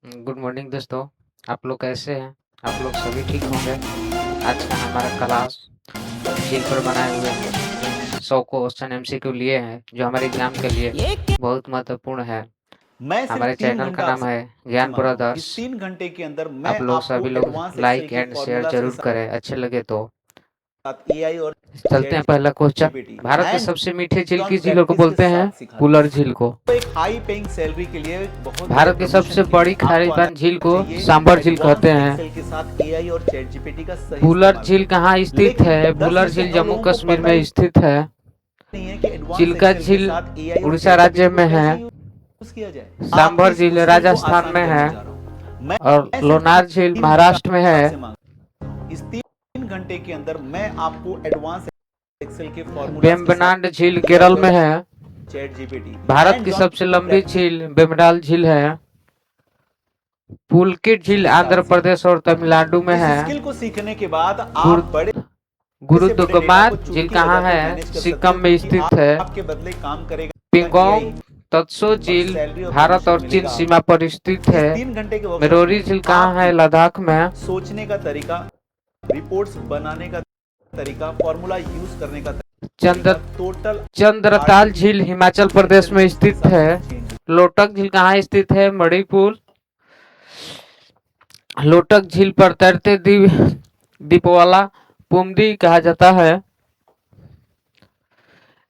Good morning दोस्तों। आप लोग कैसे हैं? आप लोग सभी ठीक होंगे। आज का हमारा क्लास झील पर बनाए हुए हैं। 100 क्वेश्चन एमसीक्यू लिए हैं जो हमारे एग्जाम के लिए बहुत महत्वपूर्ण है। मैं सिर्फ हमारे 3 चैनल का घंटा नाम है आपसे ज्ञान मांग रहा हूं। ब्रदर्स। इस 3 घंटे के अंदर आप मैं लोग आपको सभी लोग एडवांस एक्सेल लाइक के एंड शेयर फॉर्मूला से जरूर करें, अच्छे लगे तो। साथ एआई और चलते हैं चैट पहला क्वेश्चन। जीपीटी भारत के हैंड सबसे मीठे झील ऑन की झीलों को प्रैक्टिस के बोलते हैं साथ सिखाता पुलर हूं। झील को। तो एक हाई पेइंग सैलरी के लिए बहुत बड़े भारत की प्रमोशन सबसे के लिए बड़ी आपको खारी आना पानी झील को चाहिए सांबर झील कहते एडवांस हैं। एक्सेल के साथ एआई और चैट जीपीटी का सही भूलर इस्तेमाल झील करना। कहाँ स्थित लेकिन है? 10 में भूलर से झील हम जम्मू लोगों को कश्मीर पता में ही स्थित है। नहीं है कि एडवांस चिल्का एक्सेल के झील साथ एआई और उड़ीसा चैट राज्य जीपीटी को में है। कैसे यूज किया जाए। आपकी सांभर इस झील मुश्किल को राजस्थान आसान में करने है जा रहा हूं। मैं और सिर्फ लोनार झील 3 घंटा महाराष्ट्र में है। आपसे मांग रहा हूं। इस 3 घंटे के अंदर मैं आपको एडवांस एक्सेल के फॉर्मूलाज के साथ वेम्बनाड झील एआई केरल और में है। चैट जीपीटी भारत की हैंड्स ऑन सबसे लंबी झील वेम्बनाड झील है। पुलकित झील के आंध्र साथ प्रदेश और तमिलनाडु में इस है। स्किल को सीखने के बाद गुरु आप बड़े से बड़े डेटा को गुरुदुगमात झील चुटकी कहाँ बजाते है? हुए मैनेज कर सकते सिक्किम हो में क्योंकि स्थित है। आपके बदले काम करेगा एआई पेंगोंग तत्सो और झील सैलरी और भारत प्रमोशन और चीन मिलेगा सीमा आपको। पर स्थित इस है। 3 घंटे के वर्कशॉप मेरोरी में झील कहाँ है? आपकी लद्दाख में। सोचने का तरीका, रिपोर्ट्स बनाने का तरीका, फॉर्मूला यूज करने का चंद्र तरीका टोटल चंद्रताल झील हिमाचल प्रदेश आर्टिफिशियल में इंटेलिजेंस के स्थित साथ है। चेंज। लोटक झील कहाँ स्थित है? मणिपुर। लोटक झील पर तैरते द्वीप वाला पुमदी कहा जाता है।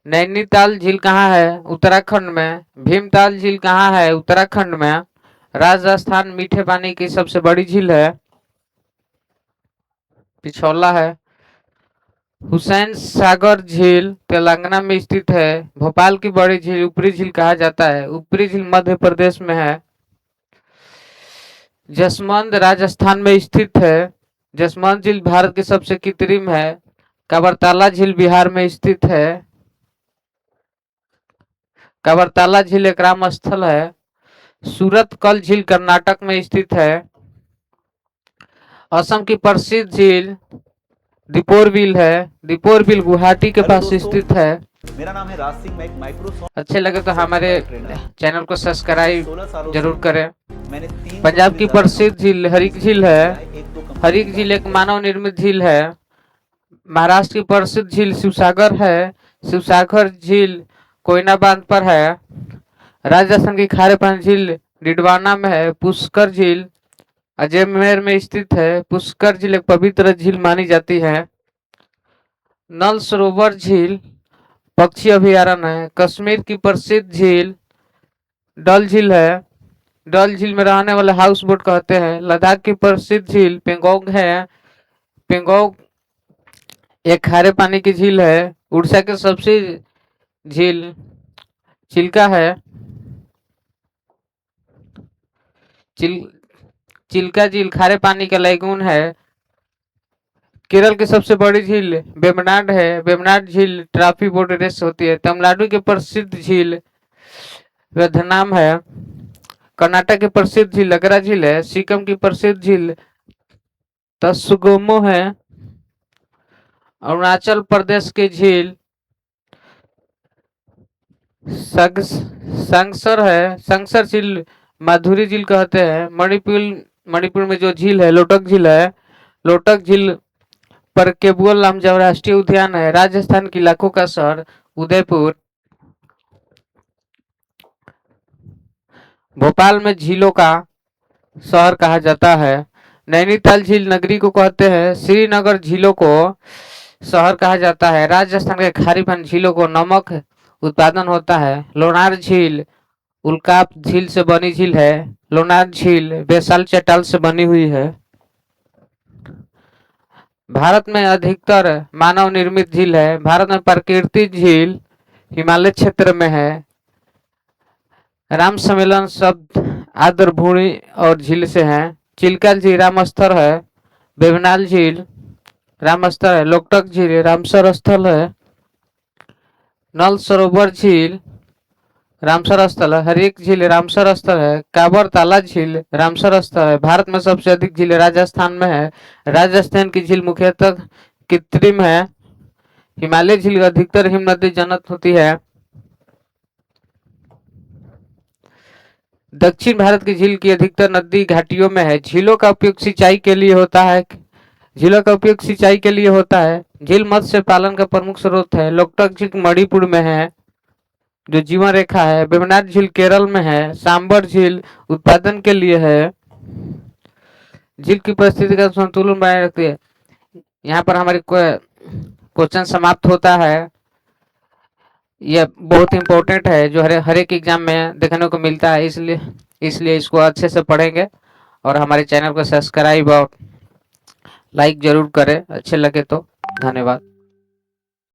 नैनीताल झील कहाँ है? उत्तराखंड में। भीमताल झील कहाँ है? उत्तराखंड में। राजस्थान मीठे पानी की सबसे बड़ी झील है, पिछौला है। हुसैन सागर झील तेलंगाना में स्थित है। भोपाल की बड़ी झील ऊपरी झील कहा जाता है। ऊपरी झील मध्य प्रदेश में है। जसमंद राजस्थान में स्थित है। जसमंद झील भारत की सबसे कृत्रिम है। कबरताला झील बिहार में स्थित है। कबरताला झील एक राम स्थल है। सूरतकल झील कर्नाटक में स्थित है। असम की प्रसिद्ध झील दीपोर बिल है। दीपोर बिल गुवाहाटी के हेलो पास दोस्तों, स्थित है। मेरा नाम है राज सिंह। मैं एक माइक्रोसॉफ्ट अच्छे लगे तो हमारे सर्टिफाइड ट्रेनर चैनल को पिछले सब्सक्राइब 16 सालों से जरूर करें। मैंने 300 से पंजाब भी की ज्यादा प्रसिद्ध झील हरिक झील है। एक दो कंपनी हरिक झील एक मानव निर्मित झील है। महाराष्ट्र की प्रसिद्ध झील शिवसागर है। शिवसागर झील कोयना बांध पर है। राजस्थान की खारे पानी झील डिडवाना में है। पुष्कर झील अजमेर में स्थित है। पुष्कर झील एक पवित्र झील मानी जाती है। नल सरोवर झील पक्षी अभयारण्य है। कश्मीर की प्रसिद्ध झील डल झील है। डल झील में रहने वाले हाउस बोट कहते हैं। लद्दाख की प्रसिद्ध झील पेंगोंग है। पेंगोंग एक खारे पानी की झील है। उड़ीसा की सबसे झील चिल्का है। चिल्का झील खारे पानी का लैगून है। केरल की सबसे बड़ी झील वेम्बनाड है। वेम्बनाड झील ट्रॉफी बोट रेस होती है। तमिलनाडु की प्रसिद्ध झील वेधनाम है। कर्नाटक की प्रसिद्ध झील लगरा झील है। सिक्किम की प्रसिद्ध झील तसुगोमो है। अरुणाचल प्रदेश की झील संगसर है। संगसर झील माधुरी झील कहते हैं। मणिपुर में जो झील है लोटक झील है। लोटक झील पर केबुल लामजाव राष्ट्रीय उद्यान है। राजस्थान की लाखों का शहर उदयपुर। भोपाल में झीलों का शहर कहा जाता है। नैनीताल झील नगरी को कहते हैं। श्रीनगर झीलों को शहर कहा जाता है। राजस्थान के खारी पानी झीलों को नमक उत्पादन होता है। लोनार झील उल्काप झील से बनी झील है। लोनार झील बेसाल चट्टान से बनी हुई है। भारत में अधिकतर मानव निर्मित झील है। भारत में प्राकृतिक झील हिमालय क्षेत्र में है। राम सम्मेलन शब्द आर्द्र भूमि और झील से है। चिल्का झील रामस्थल है। वेवनाल झील रामस्थल है। लोकटक झील रामसर स्थल है। नल सरोवर झील रामसर स्थल है। हरेक झील रामसर स्थल है। काबर ताला झील रामसर स्थल है। भारत में सबसे अधिक झील राजस्थान में है। राजस्थान की झील मुख्यतः कृत्रिम है। हिमालय झील अधिकतर हिम नदी जनत होती है। दक्षिण भारत की झील की अधिकतर नदी घाटियों में है। झीलों का उपयोग सिंचाई के लिए होता है। झीलों का उपयोग सिंचाई के लिए होता है। झील मत्स्य पालन का प्रमुख स्रोत है। लोकटक झील मणिपुर में है जो जीवन रेखा है। वेम्बनाड झील केरल में है। सांबर झील उत्पादन के लिए है। झील की परिस्थिति का संतुलन बनाए रखती है। यहाँ पर हमारी क्वेश्चन समाप्त होता है। यह बहुत इंपॉर्टेंट है जो हर एक एग्जाम में देखने को मिलता है, इसलिए इसको अच्छे से पढ़ेंगे और हमारे चैनल को सब्सक्राइब और लाइक जरूर करें अच्छे लगे तो। धन्यवाद।